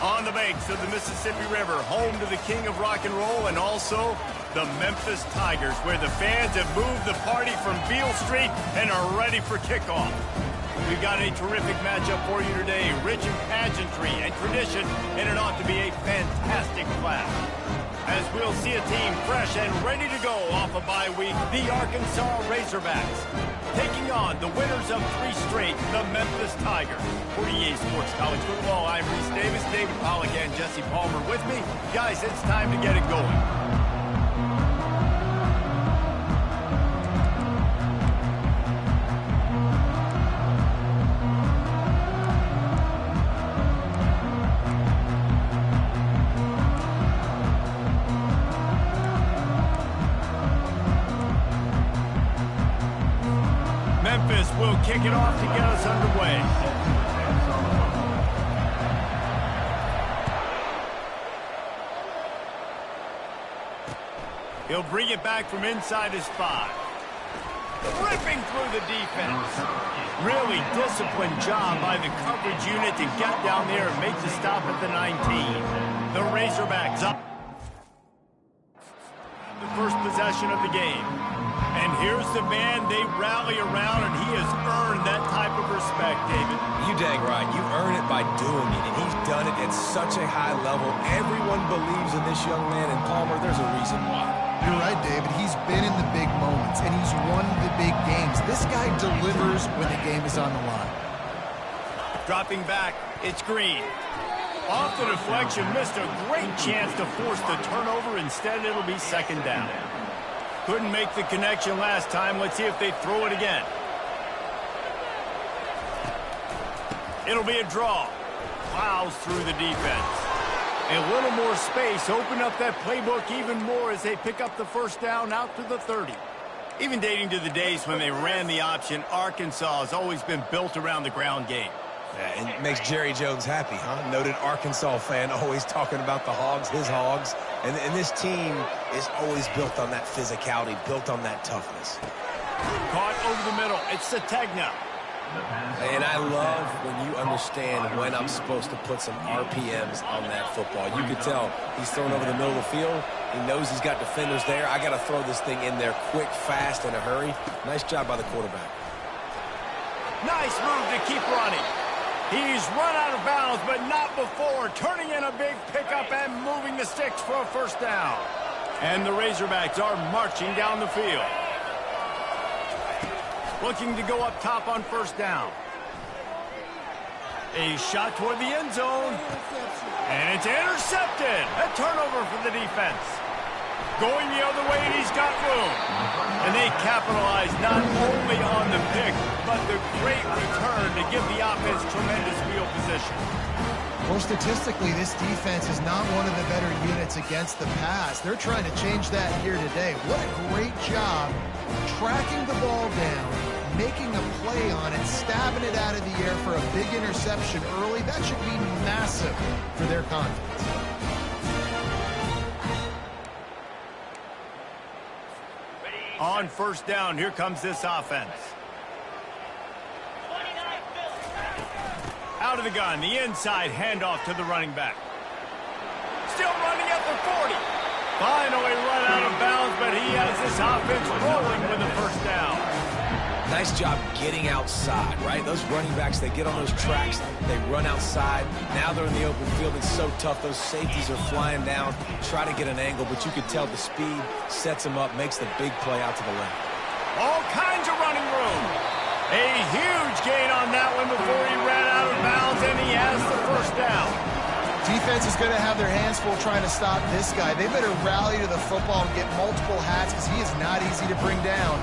On the banks of the Mississippi River, home to the king of rock and roll and also the Memphis Tigers, where the fans have moved the party from Beale Street and are ready for kickoff. We've got a terrific matchup for you today, rich in pageantry and tradition, and it ought to be a fantastic clash. As we'll see a team fresh and ready to go off a bye week, the Arkansas Razorbacks, taking on the winners of 3 straight, the Memphis Tigers. For EA Sports College Football, I'm Reese Davis, David Pollack, and Jesse Palmer with me. Guys, it's time to get it going. Memphis will kick it off to get us underway. He'll bring it back from inside his 5. Ripping through the defense. Really disciplined job by the coverage unit to get down there and make the stop at the 19. The Razorbacks up. The first possession of the game. And here's the man they rally around, and he has earned that type of respect, David. You dang right. You earn it by doing it, and he's done it at such a high level. Everyone believes in this young man, and Palmer, there's a reason why. You're right, David. He's been in the big moments, and he's won the big games. This guy delivers when the game is on the line. Dropping back, it's Green. Off the deflection, missed a great chance to force the turnover. Instead, it'll be second down. Couldn't make the connection last time. Let's see if they throw it again. It'll be a draw. Plows through the defense. A little more space. Open up that playbook even more as they pick up the first down out to the 30. Even dating to the days when they ran the option, Arkansas has always been built around the ground game. Yeah, and it makes Jerry Jones happy, huh? Noted Arkansas fan, always talking about the Hogs, his Hogs. And this team is always built on that physicality, built on that toughness. Caught over the middle. It's Sategna. And I love when you understand when I'm supposed to put some RPMs on that football. You can tell he's thrown over the middle of the field. He knows he's got defenders there. I got to throw this thing in there quick, fast, in a hurry. Nice job by the quarterback. Nice move to keep running. He's run out of bounds, but not before. Turning in a big pickup and moving the sticks for a first down. And the Razorbacks are marching down the field. Looking to go up top on first down. A shot toward the end zone. And it's intercepted. A turnover for the defense. Going the other way, and he's got room. And they capitalize not only on the pick, but the great return to give the offense tremendous field position. Well, statistically, this defense is not one of the better units against the pass. They're trying to change that here today. What a great job tracking the ball down, making a play on it, stabbing it out of the air for a big interception early. That should be massive for their confidence. On first down, here comes this offense. Out of the gun, the inside handoff to the running back. Still running at the 40. Finally run out of bounds, but he has this offense rolling with a first down. Nice job getting outside, right? Those running backs, they get on those tracks, they run outside. Now they're in the open field. It's so tough. Those safeties are flying down, try to get an angle, but you can tell the speed sets them up, makes the big play out to the left. All kinds of running room. A huge gain on that one before he ran out of bounds, and he has the first down. Defense is going to have their hands full trying to stop this guy. They better rally to the football and get multiple hats because he is not easy to bring down.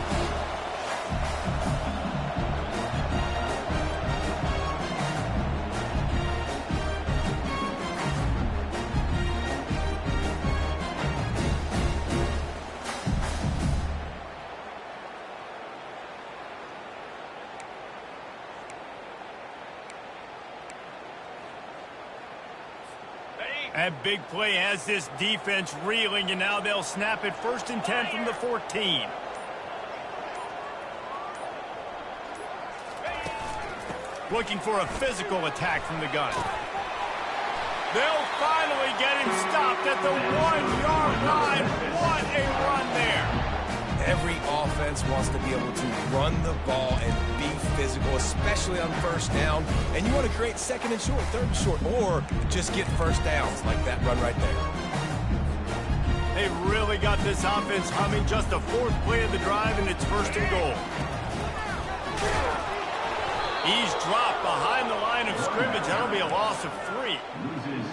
That big play has this defense reeling, and now they'll snap it 1st and 10 from the 14. Looking for a physical attack from the gun. They'll finally get him stopped at the 1-yard line. What a run there. Every offense wants to be able to run the ball and be physical, especially on first down. And you want to create second and short, third and short, or just get first downs like that run right there. They really got this offense humming. Just a fourth play of the drive, and it's first and goal. He's dropped behind the line of scrimmage. That'll be a loss of 3.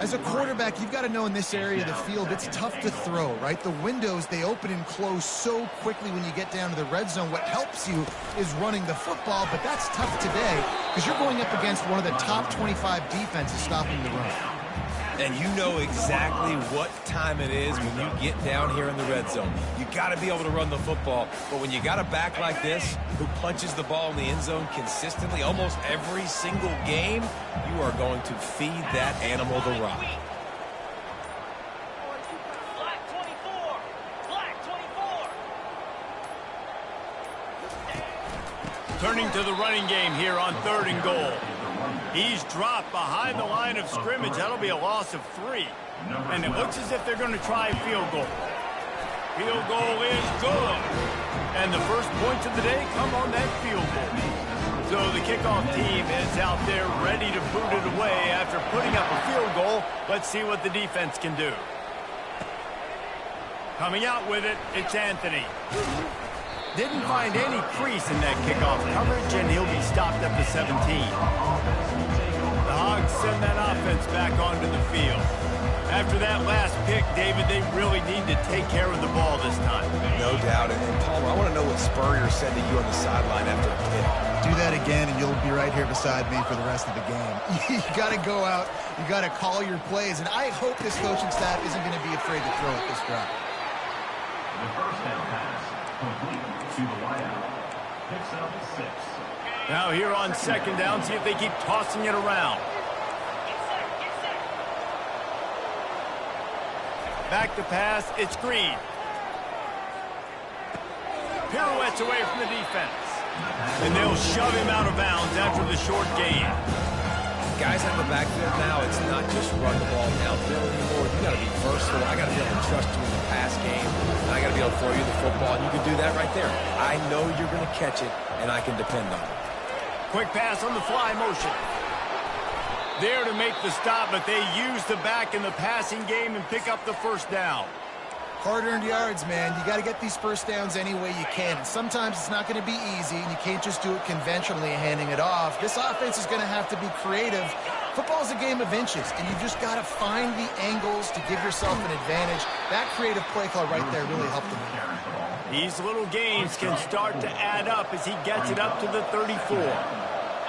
As a quarterback, you've got to know in this area of the field, it's tough to throw, right? The windows, they open and close so quickly when you get down to the red zone. What helps you is running the football, but that's tough today because you're going up against one of the top 25 defenses stopping the run. And you know exactly what time it is when you get down here in the red zone. You got to be able to run the football. But when you got a back like this who punches the ball in the end zone consistently almost every single game, you are going to feed that animal the rock. Turning to the running game here on 3rd and goal. He's dropped behind the line of scrimmage. That'll be a loss of 3. And it looks as if they're going to try a field goal. Field goal is good. And the first points of the day come on that field goal. So the kickoff team is out there ready to boot it away after putting up a field goal. Let's see what the defense can do. Coming out with it, it's Anthony. Didn't find any crease in that kickoff coverage, and he'll be stopped at the 17. The Hogs send that offense back onto the field. After that last pick, David, they really need to take care of the ball this time. No doubt. And Palmer, I want to know what Spurrier said to you on the sideline after a pick. Do that again, and you'll be right here beside me for the rest of the game. You got to go out. You got to call your plays, and I hope this coaching staff isn't going to be afraid to throw at this drive. The first down pass complete to the wideout. Picks up 6. Now here on 2nd down, see if they keep tossing it around. Back to pass, it's Green. Pirouettes away from the defense. And they'll shove him out of bounds after the short gain. Guys in the backfield now, it's not just run the ball downfield anymore. You got to be versatile. I got to be able to trust you in the pass game. And I got to be able to throw you the football, and you can do that right there. I know you're going to catch it, and I can depend on it. Quick pass on the fly motion. There to make the stop, but they use the back in the passing game and pick up the first down. Hard-earned yards, man. You got to get these first downs any way you can. And sometimes it's not going to be easy, and you can't just do it conventionally handing it off. This offense is going to have to be creative. Football is a game of inches, and you just got to find the angles to give yourself an advantage. That creative play call right there really helped them. These little gains can start to add up as he gets it up to the 34.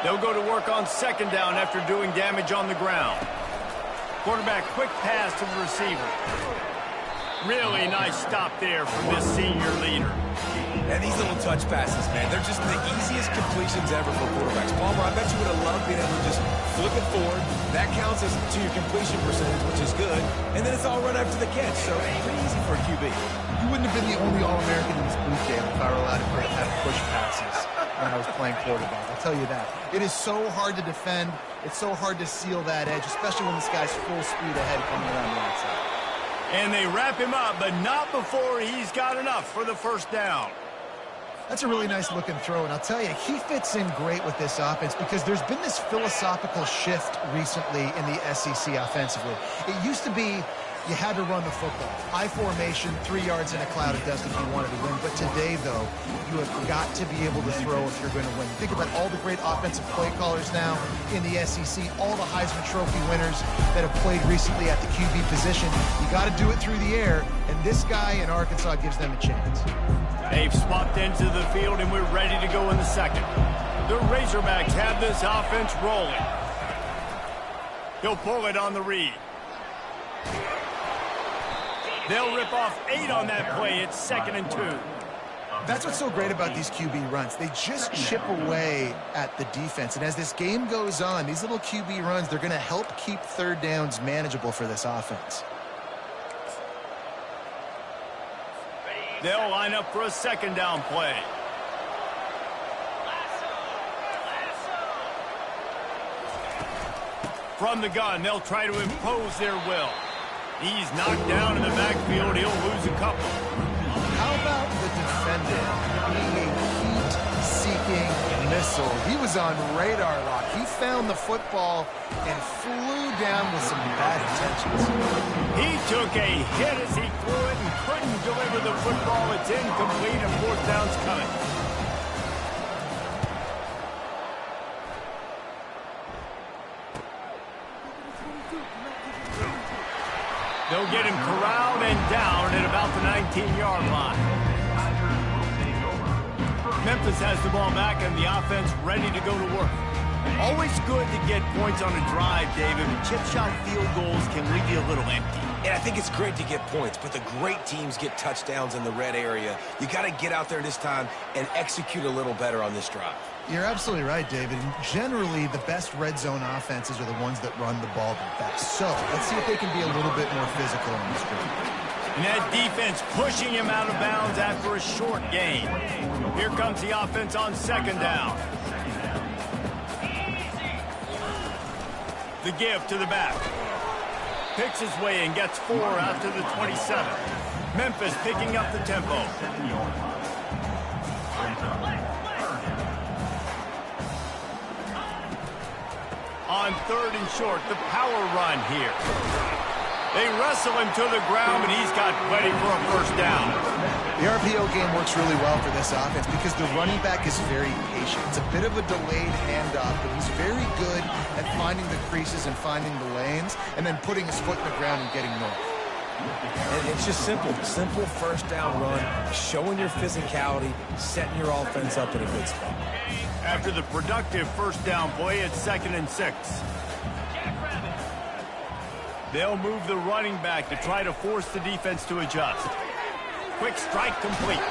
They'll go to work on 2nd down after doing damage on the ground. Quarterback quick pass to the receiver. Really nice stop there from this senior leader. And these little touch passes, man, they're just the easiest completions ever for quarterbacks. Palmer, I bet you would have loved being able to just flip it forward. That counts as to your completion percentage, which is good. And then it's all run after the catch, so pretty easy for a QB. You wouldn't have been the only All-American in this boot game if I were allowed to have push passes when I was playing quarterback. I'll tell you that. It is so hard to defend. It's so hard to seal that edge, especially when this guy's full speed ahead coming around the outside. And they wrap him up, but not before he's got enough for the first down. That's a really nice looking throw, and I'll tell you, he fits in great with this offense because there's been this philosophical shift recently in the SEC offensively. It used to be you had to run the football. High formation, 3 yards in a cloud of dust if you wanted to win. But today, though, you have got to be able to throw if you're going to win. Think about all the great offensive play callers now in the SEC, all the Heisman Trophy winners that have played recently at the QB position. You got to do it through the air, and this guy in Arkansas gives them a chance. They've swapped into the field, and we're ready to go in the second. The Razorbacks have this offense rolling. He'll pull it on the read. They'll rip off 8 on that play. It's 2nd and 2. That's what's so great about these QB runs. They just chip away at the defense. And as this game goes on, these little QB runs, they're going to help keep 3rd downs manageable for this offense. They'll line up for a 2nd down play. From the gun, they'll try to impose their will. He's knocked down in the backfield. He'll lose a couple. How about the defendant being a heat-seeking missile? He was on radar lock. He found the football and flew down with some bad intentions. He took a hit as he threw it and couldn't deliver the football. It's incomplete and fourth down's coming. They'll get him corralled and down at about the 19-yard line. Memphis has the ball back and the offense ready to go to work. Always good to get points on a drive, David. Chip shot field goals can leave you a little empty. And I think it's great to get points, but the great teams get touchdowns in the red area. You got to get out there this time and execute a little better on this drive. You're absolutely right, David. Generally, the best red zone offenses are the ones that run the ball the best. So let's see if they can be a little bit more physical on this drive. And that defense pushing him out of bounds after a short gain. Here comes the offense on second down. The give to the back. Picks his way and gets 4 after the 27. Memphis picking up the tempo. On third and short, the power run here. They wrestle him to the ground, but he's got plenty for a first down. The RPO game works really well for this offense because the running back is very patient. It's a bit of a delayed handoff, but he's very good at finding the creases and finding the lanes and then putting his foot in the ground and getting north. And it's just simple first down run, showing your physicality, setting your offense up in a good spot. After the productive first down play, it's 2nd and 6. They'll move the running back to try to force the defense to adjust. Quick strike complete.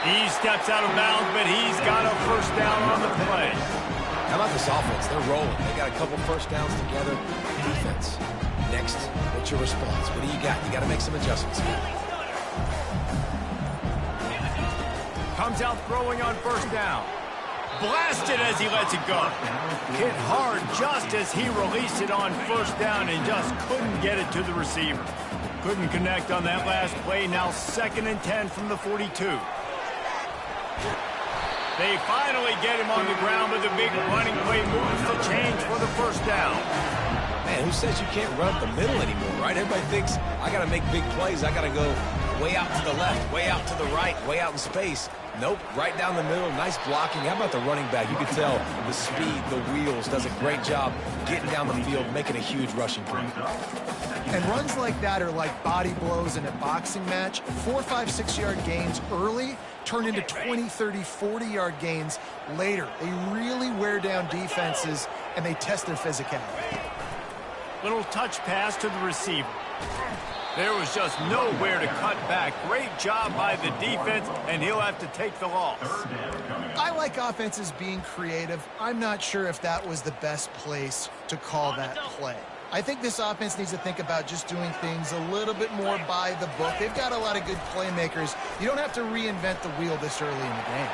He steps out of bounds, but he's got a first down on the play. How about this offense? They're rolling. They got a couple first downs together. Defense. Next, what's your response? What do you got? You got to make some adjustments. Comes out throwing on first down. Blasted as he lets it go. Hit hard just as he released it on first down and just couldn't get it to the receiver. Couldn't connect on that last play. Now 2nd and 10 from the 42. They finally get him on the ground, but the big running play moves the change for the first down. Man, who says you can't run up the middle anymore, right? Everybody thinks, I got to make big plays. I got to go way out to the left, way out to the right, way out in space. Nope, right down the middle, nice blocking. How about the running back? You can tell the speed, the wheels, does a great job getting down the field, making a huge rushing play. And runs like that are like body blows in a boxing match. 4, 5, 6-yard gains early turn into 20, 30, 40-yard gains later. They really wear down defenses, and they test their physicality. Little touch pass to the receiver. There was just nowhere to cut back. Great job by the defense, and he'll have to take the loss. I like offenses being creative. I'm not sure if that was the best place to call that play. I think this offense needs to think about just doing things a little bit more by the book. They've got a lot of good playmakers. You don't have to reinvent the wheel this early in the game.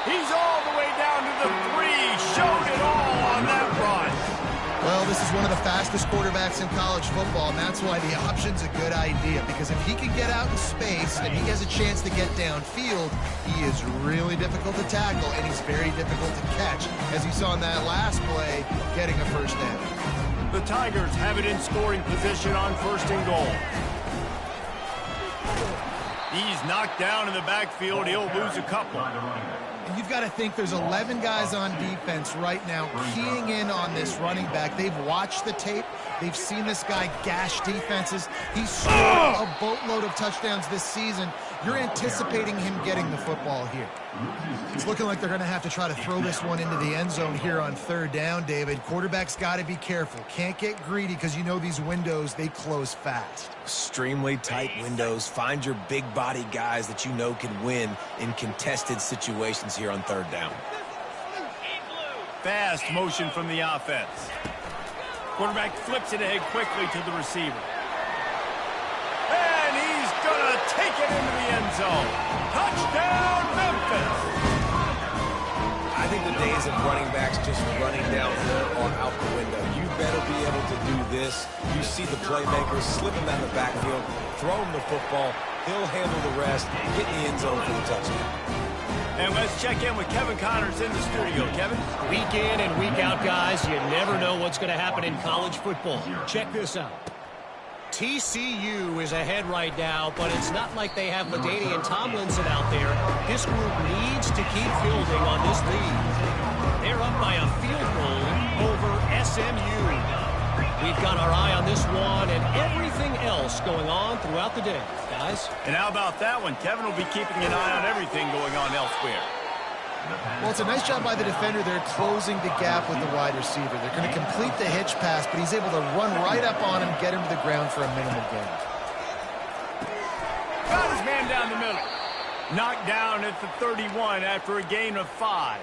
He's all the way down to the 3. Showed it all on that run. Well, this is one of the fastest quarterbacks in college football, and that's why the option's a good idea, because if he can get out in space and he has a chance to get downfield, he is really difficult to tackle, and he's very difficult to catch, as you saw in that last play, getting a first down. The Tigers have it in scoring position on 1st and goal. He's knocked down in the backfield. He'll lose a couple. And you've got to think there's 11 guys on defense right now keying in on this running back. They've watched the tape. They've seen this guy gash defenses. He's scored a boatload of touchdowns this season. You're anticipating him getting the football here. It's looking like they're going to have to try to throw this one into the end zone here on 3rd down, David. Quarterback's got to be careful. Can't get greedy because you know these windows, they close fast. Extremely tight windows. Find your big body guys that you know can win in contested situations here on 3rd down. Fast motion from the offense. Quarterback flips it ahead quickly to the receiver. And he's going to take it into the end zone. Touchdown, Memphis! I think the days of running backs just running downhill are out the window. You've better be able to do this. You see the playmakers slip him down the backfield, throw him the football. He'll handle the rest, get in the end zone for the touchdown. And let's check in with Kevin Connors in the studio. Kevin? Week in and week out, guys, you never know what's going to happen in college football. Check this out. TCU is ahead right now, but it's not like they have LaDainian Tomlinson out there. This group needs to keep building on this lead. They're up by a field goal over SMU. We've got our eye on this one and everything else going on throughout the day, guys. And how about that one? Kevin will be keeping an eye on everything going on elsewhere. Well, it's a nice job by the defender. They're closing the gap with the wide receiver. They're going to complete the hitch pass, but he's able to run right up on him, get him to the ground for a minimal gain. Got his man down the middle. Knocked down at the 31 after a gain of 5.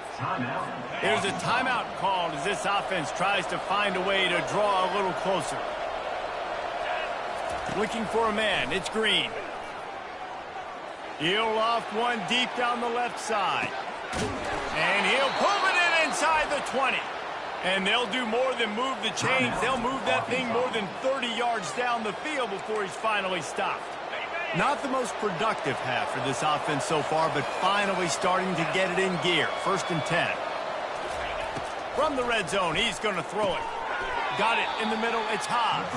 There's a timeout called as this offense tries to find a way to draw a little closer. Looking for a man. It's Green. He'll loft one deep down the left side. And he'll pull it in inside the 20. And they'll do more than move the chains. They'll move that thing more than 30 yards down the field before he's finally stopped. Not the most productive half for this offense so far, but finally starting to get it in gear. 1st and 10. From the red zone, he's going to throw it. Got it in the middle. It's Haas.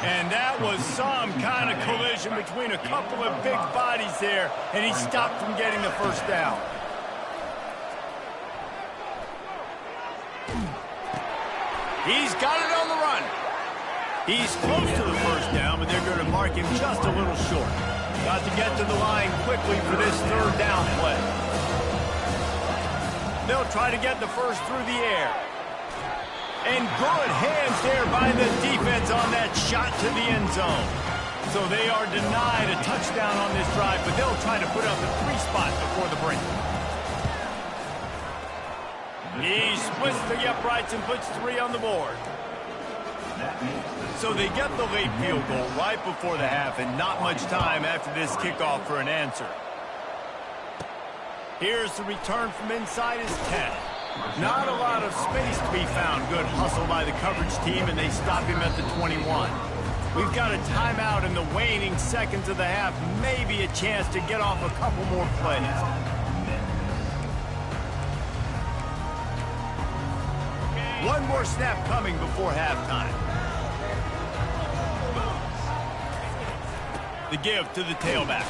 And that was some kind of collision between a couple of big bodies there, and he stopped from getting the first down. He's got it on the run. He's close to the first down, but they're going to mark him just a little short. Got to get to the line quickly for this 3rd down play. They'll try to get the first through the air. And good hands there by the defense on that shot to the end zone. So they are denied a touchdown on this drive, but they'll try to put up a 3 spot before the break. He splits the uprights and puts 3 on the board. So they get the late field goal right before the half and not much time after this kickoff for an answer. Here's the return from inside his 10. Not a lot of space to be found. Good hustle by the coverage team, and they stop him at the 21. We've got a timeout in the waning seconds of the half. Maybe a chance to get off a couple more plays. One more snap coming before halftime. The give to the tailback.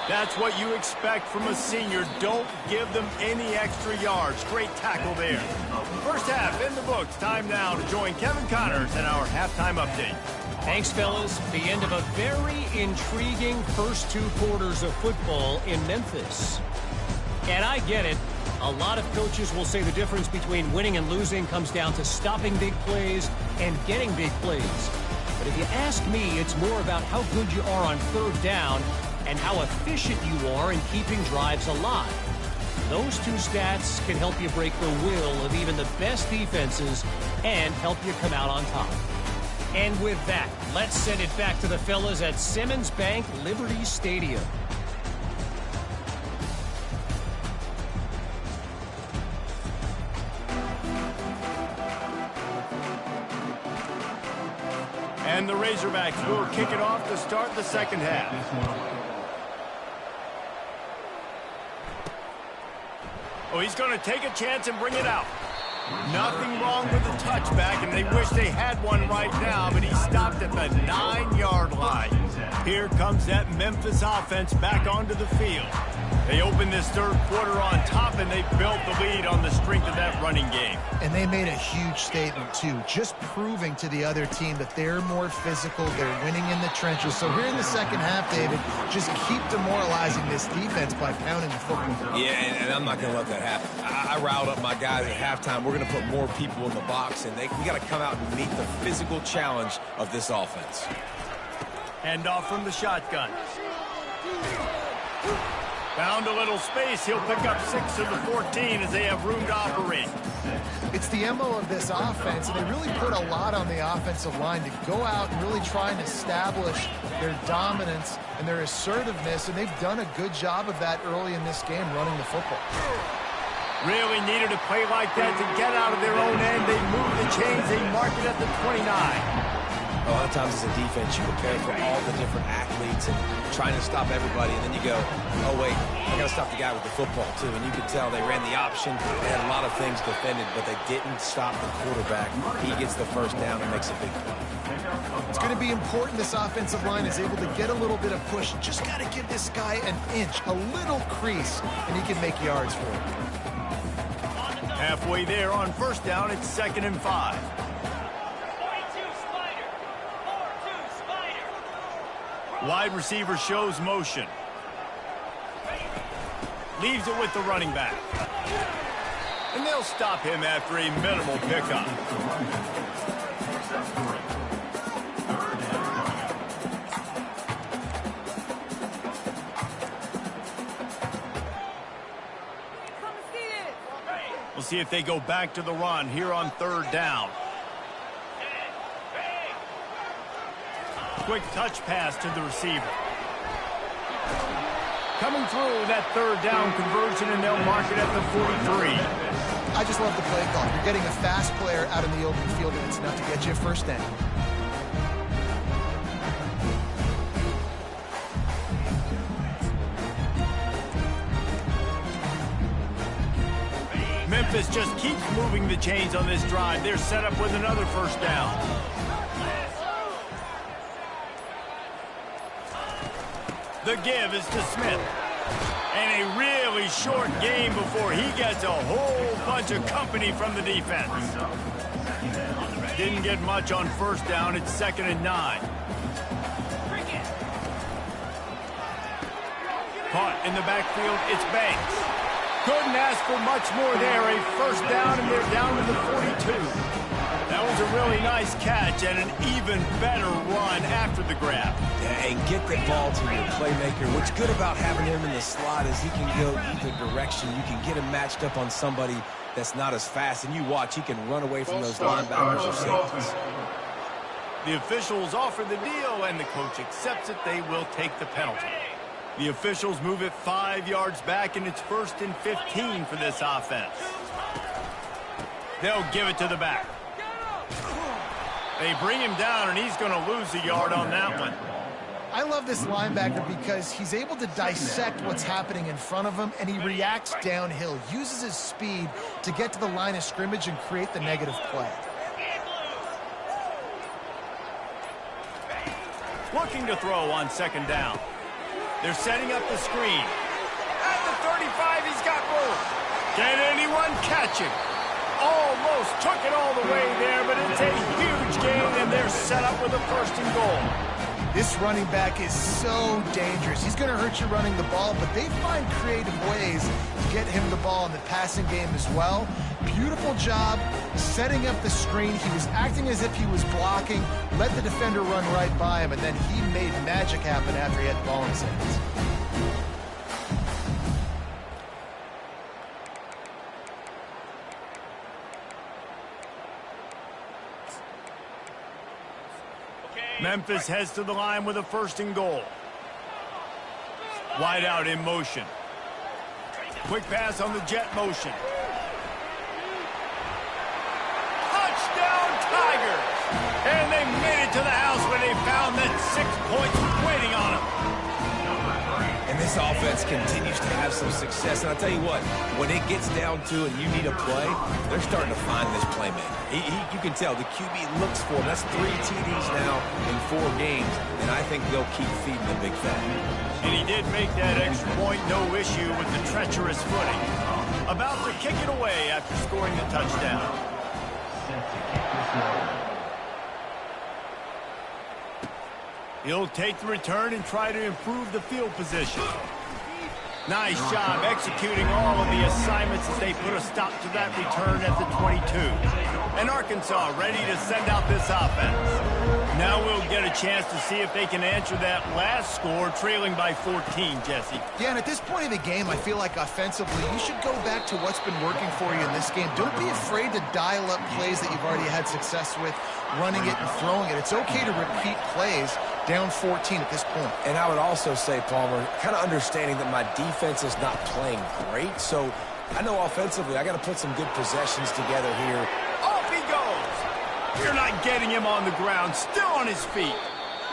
That's what you expect from a senior. Don't give them any extra yards. Great tackle there. First half in the books. Time now to join Kevin Connors in our halftime update. Thanks, fellas. The end of a very intriguing first 2 quarters of football in Memphis. And I get it. A lot of coaches will say the difference between winning and losing comes down to stopping big plays and getting big plays. But if you ask me, it's more about how good you are on 3rd down and how efficient you are in keeping drives alive. Those 2 stats can help you break the will of even the best defenses and help you come out on top. And with that, let's send it back to the fellas at Simmons Bank Liberty Stadium. And the Razorbacks will kick it off to start the second half. Oh, he's going to take a chance and bring it out. Nothing wrong with the touchback, and they wish they had one right now, but he stopped at the 9-yard line. Here comes that Memphis offense back onto the field. They opened this 3rd quarter on top, and they built the lead on the strength of that running game. And they made a huge statement, too, just proving to the other team that they're more physical, they're winning in the trenches. So here in the second half, David, just keep demoralizing this defense by pounding the football. Yeah, and I'm not going to let that happen. I riled up my guys at halftime. We're going to put more people in the box, and we got to come out and meet the physical challenge of this offense. Hand off from the shotgun. Found a little space. He'll pick up 6 of the 14 as they have room to operate. It's the MO of this offense, and they really put a lot on the offensive line to go out and really try and establish their dominance and their assertiveness, and they've done a good job of that early in this game, running the football. Really needed a play like that to get out of their own end. They move the chains. They mark it at the 29. A lot of times as a defense, you prepare for all the different athletes and trying to stop everybody, and then you go, oh, wait, I got to stop the guy with the football, too. And you could tell they ran the option. They had a lot of things defended, but they didn't stop the quarterback. He gets the first down and makes a big play. It's going to be important this offensive line is able to get a little bit of push. Just got to give this guy an inch, a little crease, and he can make yards for it. Halfway there on first down, it's 2nd and 5. Wide receiver shows motion. Leaves it with the running back. And they'll stop him after a minimal pickup. We'll see if they go back to the run here on 3rd down. Quick touch pass to the receiver. Coming through that 3rd down conversion, and they'll mark it at the 43. I just love the play call. You're getting a fast player out in the open field, and it's enough to get you a first down. Memphis just keeps moving the chains on this drive. They're set up with another first down. The give is to Smith. And a really short game before he gets a whole bunch of company from the defense. Didn't get much on first down. It's 2nd and 9. Caught in the backfield. It's Banks. Couldn't ask for much more there. A first down, and they're down to the 42. That was a really nice catch and an even better run after the grab. Yeah, and get the ball to your playmaker. What's good about having him in the slot is he can go either direction. You can get him matched up on somebody that's not as fast, and you watch, he can run away from those linebackers or safeties. The officials offer the deal, and the coach accepts it. They will take the penalty. The officials move it 5 yards back, and it's 1st and 15 for this offense. They'll give it to the back. They bring him down, and he's going to lose a yard on that one. I love this linebacker because he's able to dissect what's happening in front of him, and he reacts downhill, uses his speed to get to the line of scrimmage and create the negative play. Looking to throw on 2nd down. They're setting up the screen. At the 35, he's got room. Can anyone catch him? Almost took it all the way there, but it's a huge gain, and they're set up with a 1st and goal. This running back is so dangerous. He's going to hurt you running the ball, but they find creative ways to get him the ball in the passing game as well. Beautiful job setting up the screen. He was acting as if he was blocking, let the defender run right by him, and then he made magic happen after he had the ball in his hands. Memphis heads to the line with a 1st and goal. Wide out in motion. Quick pass on the jet motion. Touchdown Tigers! And they made it to the house when they found that 6 points waiting on them. And this offense continues to have some success. And I'll tell you what, when it gets down to it and you need a play, they're starting to find this playmaker. You can tell the QB looks for him. That's 3 TDs now in 4 games, and I think they'll keep feeding the big fat. And he did make that extra point, no issue with the treacherous footing. About to kick it away after scoring the touchdown. He'll take the return and try to improve the field position. Nice job executing all of the assignments as they put a stop to that return at the 22. And Arkansas ready to send out this offense. Now we'll get a chance to see if they can answer that last score, trailing by 14, Jesse. Yeah, and at this point of the game, I feel like offensively, you should go back to what's been working for you in this game. Don't be afraid to dial up plays that you've already had success with, running it and throwing it. It's okay to repeat plays down 14 at this point. And I would also say, Palmer, kind of understanding that my defense is not playing great, so I know offensively, I got to put some good possessions together here. Off he goes. You're not getting him on the ground, still on his feet.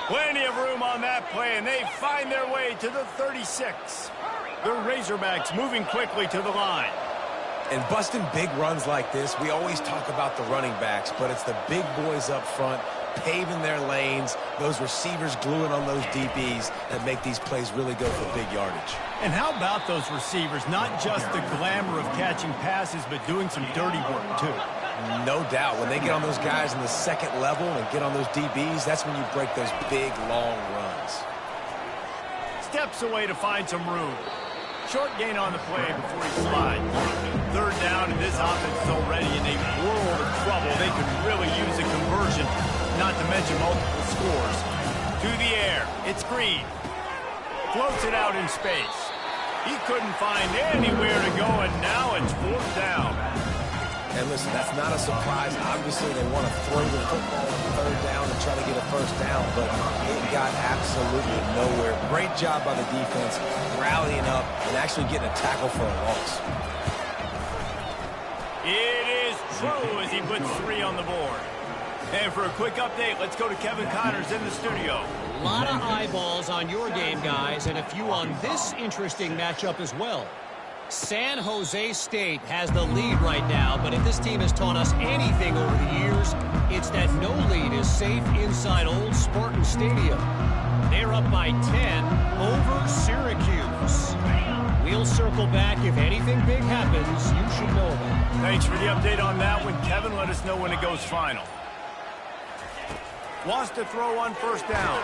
Plenty of room on that play, and they find their way to the 36. The Razorbacks moving quickly to the line. And busting big runs like this, we always talk about the running backs, but it's the big boys up front paving their lanes, those receivers gluing on those DBs that make these plays really go for big yardage. And how about those receivers? Not just the glamour of catching passes, but doing some dirty work, too. No doubt. When they get on those guys in the second level and get on those DBs, that's when you break those big, long runs. Steps away to find some room. Short gain on the play before he slides. Third down, and this offense is already in a world of trouble. They could really use a conversion, not to mention multiple scores. To the air, it's Green. Floats it out in space. He couldn't find anywhere to go, and now it's fourth down. And listen, that's not a surprise. Obviously, they want to throw the football on third down and try to get a first down, but it got absolutely nowhere. Great job by the defense, rallying up and actually getting a tackle for a loss. It is true as he puts 3 on the board. And for a quick update, let's go to Kevin Connors in the studio. A lot of eyeballs on your game, guys, and a few on this interesting matchup as well. San Jose State has the lead right now, but if this team has taught us anything over the years, it's that no lead is safe inside Old Spartan Stadium. They're up by 10 over Syracuse. We'll circle back. If anything big happens, you should know about it. Thanks for the update on that one, Kevin. Let us know when it goes final. Wants to throw on first down.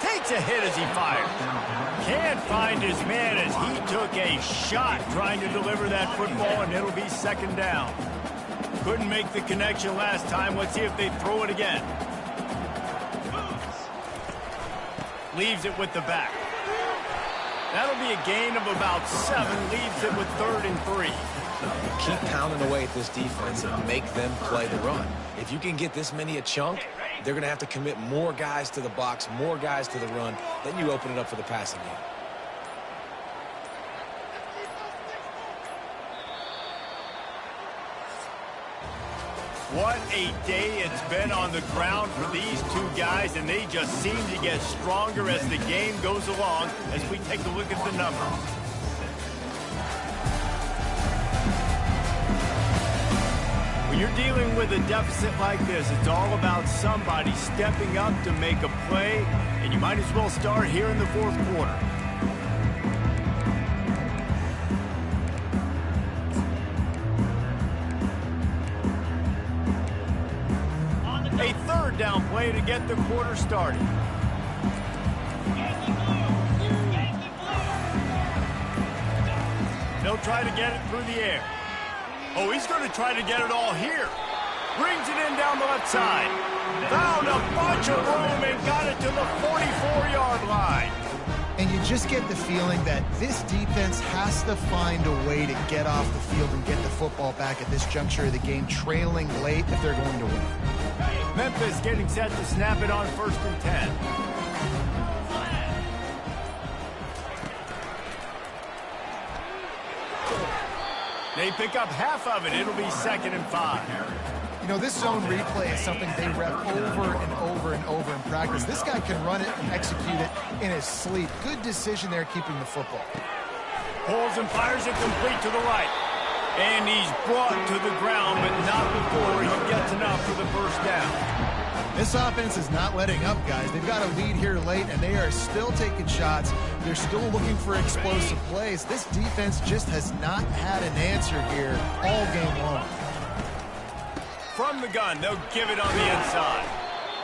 Takes a hit as he fires. Can't find his man as he took a shot trying to deliver that football, and it'll be second down. Couldn't make the connection last time. Let's see if they throw it again. Leaves it with the back. That'll be a gain of about 7. Leaves it with 3rd and 3. Keep pounding away at this defense and make them play the run. If you can get this many a chunk, they're going to have to commit more guys to the box, more guys to the run. Then you open it up for the passing game. What a day it's been on the ground for these two guys, and they just seem to get stronger as the game goes along as we take a look at the numbers. When you're dealing with a deficit like this, it's all about somebody stepping up to make a play, and you might as well start here in the fourth quarter. A third down play to get the quarter started. They'll try to get it through the air. Oh, he's going to try to get it all here. Brings it in down the left side. Found a bunch of room and got it to the 44-yard line. And you just get the feeling that this defense has to find a way to get off the field and get the football back at this juncture of the game, trailing late if they're going to win. Memphis getting set to snap it on 1st and 10. They pick up half of it. It'll be 2nd and 5. You know, this zone replay is something they rep over and over and over in practice. This guy can run it and execute it in his sleep. Good decision there keeping the football. Pulls and fires it complete to the right. And he's brought to the ground, but not before he gets enough for the first down. This offense is not letting up, guys. They've got a lead here late, and they are still taking shots. They're still looking for explosive plays. This defense just has not had an answer here all game long. From the gun, they'll give it on the inside.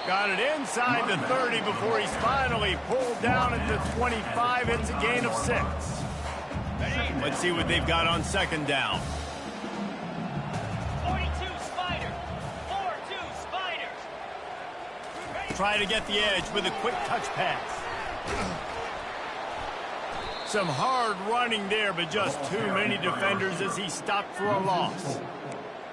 Got it inside the 30 before he's finally pulled down at the 25. It's a gain of 6. Let's see what they've got on 2nd down. 42 Spiders. 4-2 Spiders. Try to get the edge with a quick touch pass. Some hard running there, but just too many defenders as he stopped for a loss.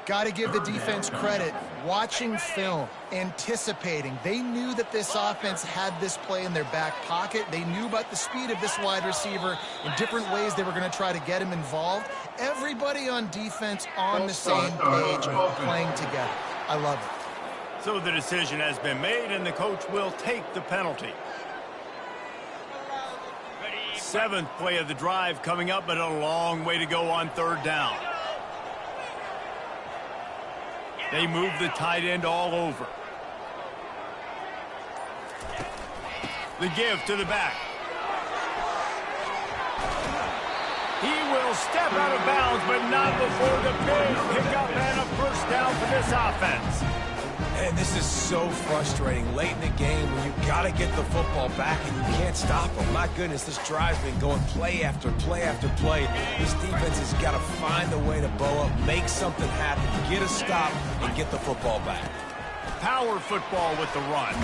Got to give the defense credit. watching film, anticipating. They knew that this offense had this play in their back pocket. They knew about the speed of this wide receiver in different ways they were going to try to get him involved. Everybody on defense on the same page, playing together. I love it. So the decision has been made, and the coach will take the penalty. 7th play of the drive coming up, but a long way to go on 3rd down. They move the tight end all over. The give to the back. He will step out of bounds, but not before the big pickup and a first down for this offense. And this is so frustrating late in the game when you got to get the football back and you can't stop them. My goodness, this drive's been going play after play after play. This defense has got to find a way to bow up, make something happen, get a stop, and get the football back. Power football with the run.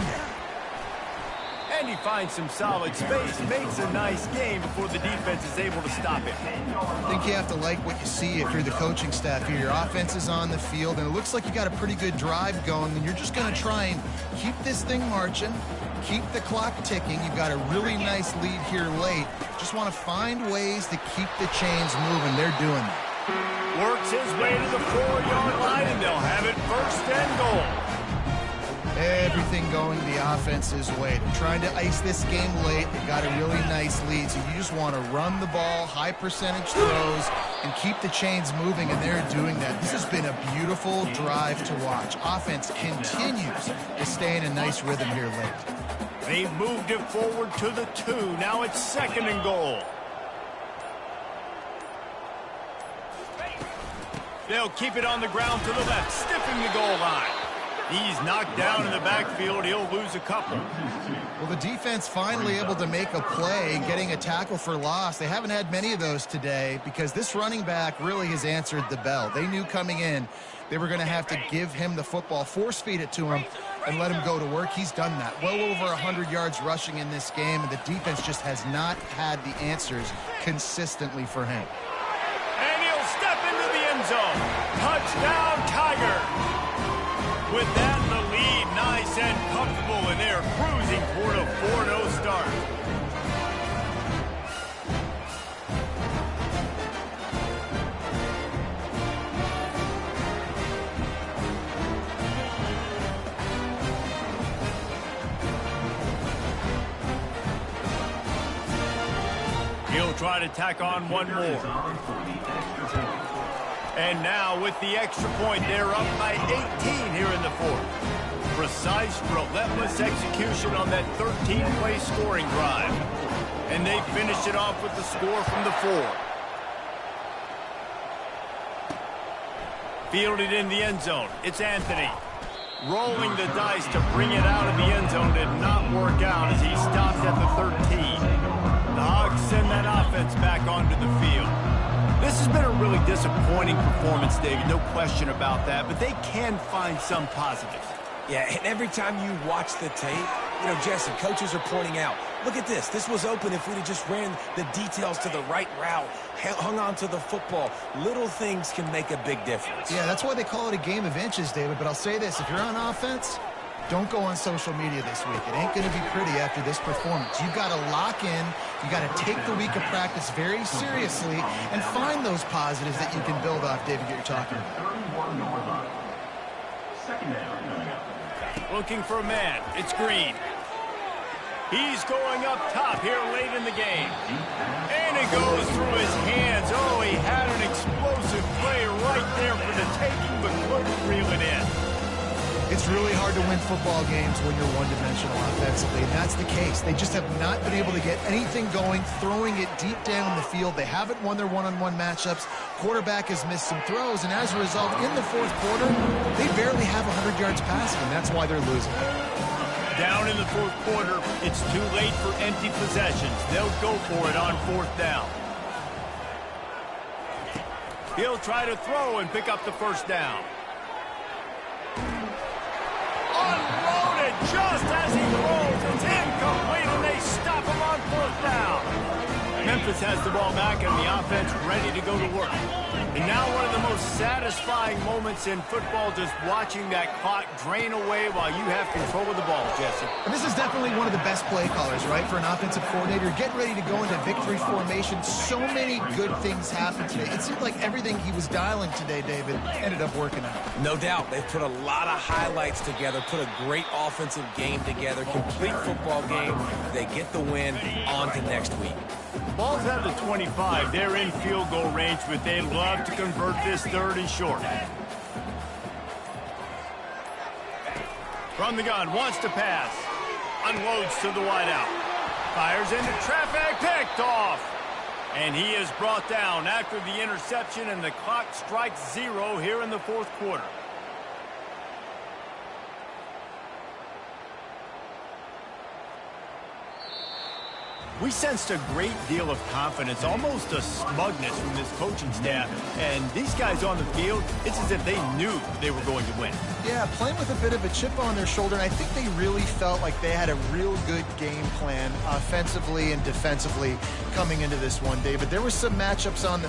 And he finds some solid space, makes a nice game before the defense is able to stop it. I think you have to like what you see if you're the coaching staff here. Your offense is on the field, and it looks like you got a pretty good drive going, and you're just going to try and keep this thing marching, keep the clock ticking. You've got a really nice lead here late. Just want to find ways to keep the chains moving. They're doing that. Works his way to the 4-yard line, and they'll have it 1st and goal. Everything going the offense's way. They're trying to ice this game late. They got a really nice lead, so you just want to run the ball, high percentage throws, and keep the chains moving, and they're doing that. This has been a beautiful drive to watch. Offense continues to stay in a nice rhythm here late. They've moved it forward to the 2. Now it's 2nd and goal. They'll keep it on the ground to the left, stiffing the goal line. He's knocked down in the backfield. He'll lose a couple. Well, the defense finally able to make a play, getting a tackle for loss. They haven't had many of those today because this running back really has answered the bell. They knew coming in they were going to have to give him the football, force feed it to him, and let him go to work. He's done that. Well over 100 yards rushing in this game, and the defense just has not had the answers consistently for him. And he'll step into the end zone. Touchdown, Tiger. With that in the lead, nice and comfortable, and they're cruising toward a 4-0 start. He'll try to tack on one more. And now with the extra point, they're up by 18 here in the 4th. Precise, relentless execution on that 13-play scoring drive. And they finished it off with the score from the 4. Fielded in the end zone. It's Anthony. Rolling the dice to bring it out of the end zone did not work out as he stopped at the 13. The Hogs send that offense back onto the field. This has been a really disappointing performance, David, no question about that, but they can find some positives. Yeah, and every time you watch the tape, you know, Jesse, coaches are pointing out, look at this. This was open if we'd have just ran the details to the right route, hung on to the football. Little things can make a big difference. Yeah, that's why they call it a game of inches, David, but I'll say this. If you're on offense, don't go on social media this week. It ain't going to be pretty after this performance. You've got to lock in. You've got to take the week of practice very seriously and find those positives that you can build off, David, that you're talking about. Looking for a man. It's Green. He's going up top here late in the game. And it goes through his hands. Oh, he had an explosive play right there for the taking, but couldn't reel it in. It's really hard to win football games when you're one-dimensional offensively, and that's the case. They just have not been able to get anything going, throwing it deep down the field. They haven't won their one-on-one matchups. Quarterback has missed some throws, and as a result, in the 4th quarter, they barely have 100 yards passing, and that's why they're losing. Down in the 4th quarter, it's too late for empty possessions. They'll go for it on 4th down. He'll try to throw and pick up the first down. Unloaded just as he throws. It's incomplete, and they stop him on 4th down. Memphis has the ball back and the offense ready to go to work. And now one of the most satisfying moments in football, just watching that clock drain away while you have control of the ball, Jesse. And this is definitely one of the best play callers, right, for an offensive coordinator. Getting ready to go into victory formation. So many good things happened today. It seemed like everything he was dialing today, David, ended up working out. No doubt. They've put a lot of highlights together, put a great offensive game together, complete football game. They get the win. On to next week. Ball's at the 25. They're in field goal range, but they love to convert this third and short. From the gun, wants to pass. Unloads to the wideout. Fires into traffic, picked off. And he is brought down after the interception, and the clock strikes 0 here in the fourth quarter. We sensed a great deal of confidence, almost a smugness from this coaching staff. And these guys on the field, it's as if they knew they were going to win. Yeah, playing with a bit of a chip on their shoulder, and I think they really felt like they had a real good game plan offensively and defensively coming into this one, David. There were some matchups on the